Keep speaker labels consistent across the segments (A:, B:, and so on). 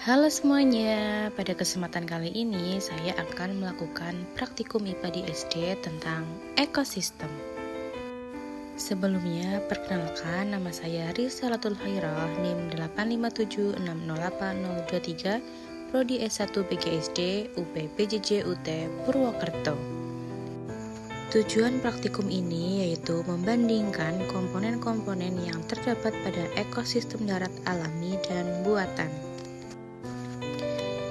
A: Halo semuanya, pada kesempatan kali ini saya akan melakukan praktikum IPA di SD tentang ekosistem. Sebelumnya, perkenalkan nama saya Risalatul Khairah, NIM 857608023, Prodi S1 PGSD, UP PJJ UT Purwokerto. Tujuan praktikum ini yaitu membandingkan komponen-komponen yang terdapat pada ekosistem darat alami dan buatan.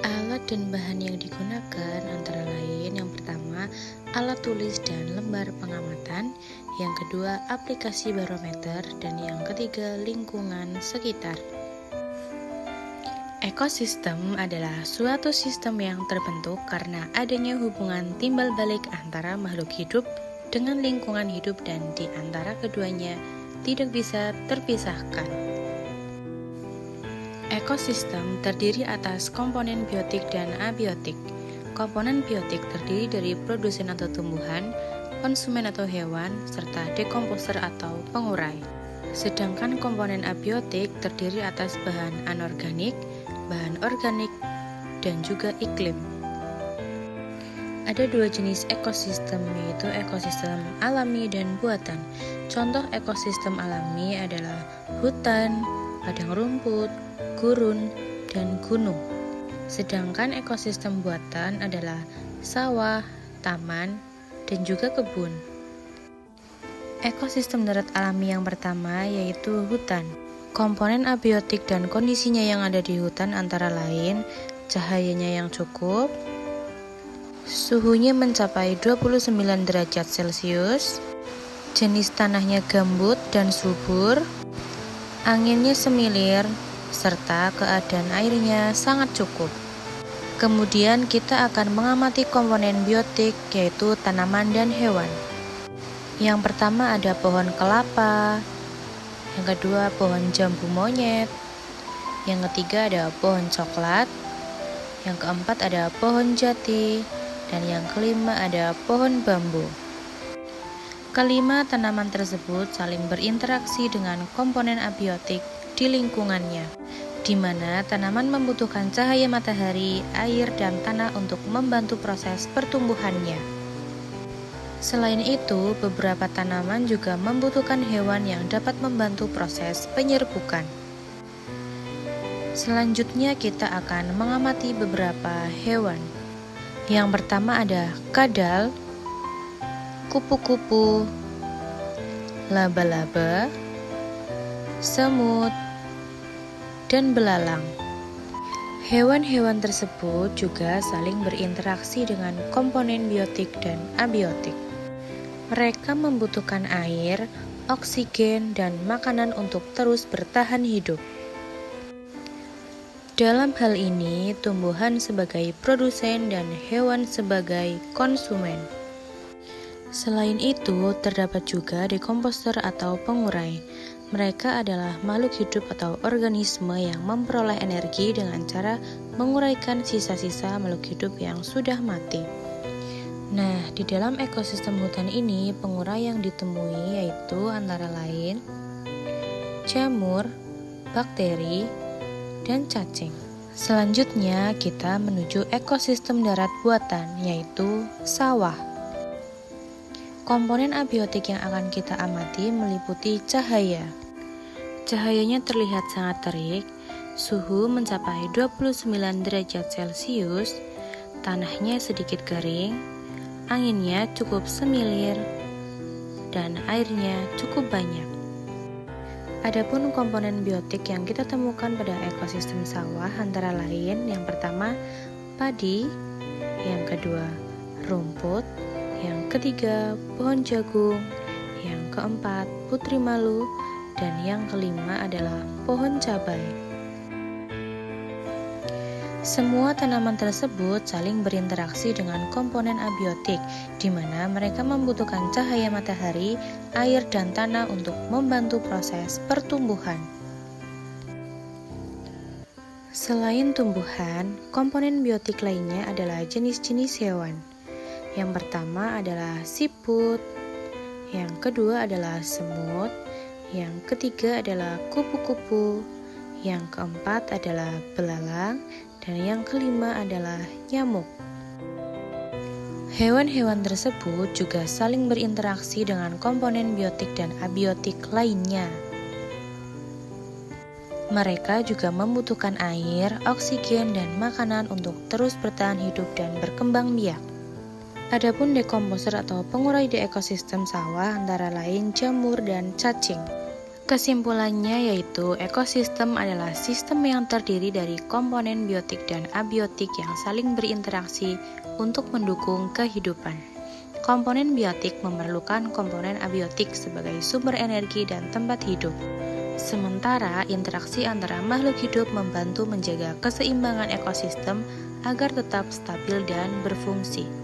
A: Alat dan bahan yang digunakan antara lain yang pertama alat tulis dan lembar pengamatan, yang kedua aplikasi barometer, dan yang ketiga lingkungan sekitar. Ekosistem adalah suatu sistem yang terbentuk karena adanya hubungan timbal balik antara makhluk hidup dengan lingkungan hidup dan di antara keduanya tidak bisa terpisahkan. Ekosistem terdiri atas komponen biotik dan abiotik. Komponen biotik terdiri dari produsen atau tumbuhan, konsumen atau hewan, serta dekomposer atau pengurai. Sedangkan komponen abiotik terdiri atas bahan anorganik, bahan organik, dan juga iklim. Ada dua jenis ekosistem, yaitu ekosistem alami dan buatan. Contoh ekosistem alami adalah hutan, padang rumput, gurun, dan gunung. Sedangkan ekosistem buatan adalah sawah, taman, dan juga kebun. Ekosistem darat alami yang pertama yaitu hutan. Komponen abiotik dan kondisinya yang ada di hutan antara lain cahayanya yang cukup, suhunya mencapai 29 derajat Celcius, jenis tanahnya gambut dan subur, anginnya semilir, serta keadaan airnya sangat cukup. Kemudian kita akan mengamati komponen biotik yaitu tanaman dan hewan. Yang pertama ada pohon kelapa, yang kedua pohon jambu monyet, yang ketiga ada pohon coklat, yang keempat ada pohon jati, dan yang kelima ada pohon bambu. Kelima tanaman tersebut saling berinteraksi dengan komponen abiotik di lingkungannya, di mana tanaman membutuhkan cahaya matahari, air, dan tanah untuk membantu proses pertumbuhannya. Selain itu, beberapa tanaman juga membutuhkan hewan yang dapat membantu proses penyerbukan. Selanjutnya kita akan mengamati beberapa hewan. Yang pertama ada kadal, kupu-kupu, laba-laba, semut, dan belalang. Hewan-hewan tersebut juga saling berinteraksi dengan komponen biotik dan abiotik. Mereka membutuhkan air, oksigen, dan makanan untuk terus bertahan hidup. Dalam hal ini, tumbuhan sebagai produsen dan hewan sebagai konsumen. Selain itu, terdapat juga dekomposer atau pengurai. Mereka adalah makhluk hidup atau organisme yang memperoleh energi dengan cara menguraikan sisa-sisa makhluk hidup yang sudah mati. Nah, di dalam ekosistem hutan ini, pengurai yang ditemui yaitu antara lain jamur, bakteri, dan cacing. Selanjutnya, kita menuju ekosistem darat buatan, yaitu sawah. Komponen abiotik yang akan kita amati meliputi cahaya. Cahayanya terlihat sangat terik, suhu mencapai 29 derajat Celcius, tanahnya sedikit kering, anginnya cukup semilir, dan airnya cukup banyak. Adapun komponen biotik yang kita temukan pada ekosistem sawah antara lain yang pertama padi, yang kedua rumput, yang ketiga pohon jagung, yang keempat putri malu, dan yang kelima adalah pohon cabai. Semua tanaman tersebut saling berinteraksi dengan komponen abiotik, di mana mereka membutuhkan cahaya matahari, air, dan tanah untuk membantu proses pertumbuhan. Selain tumbuhan, komponen biotik lainnya adalah jenis-jenis hewan. Yang pertama adalah siput, yang kedua adalah semut, yang ketiga adalah kupu-kupu, yang keempat adalah belalang, dan yang kelima adalah nyamuk. Hewan-hewan tersebut juga saling berinteraksi dengan komponen biotik dan abiotik lainnya. Mereka juga membutuhkan air, oksigen, dan makanan untuk terus bertahan hidup dan berkembang biak. Adapun dekomposer atau pengurai di ekosistem sawah antara lain jamur dan cacing. Kesimpulannya yaitu ekosistem adalah sistem yang terdiri dari komponen biotik dan abiotik yang saling berinteraksi untuk mendukung kehidupan. Komponen biotik memerlukan komponen abiotik sebagai sumber energi dan tempat hidup. Sementara interaksi antara makhluk hidup membantu menjaga keseimbangan ekosistem agar tetap stabil dan berfungsi.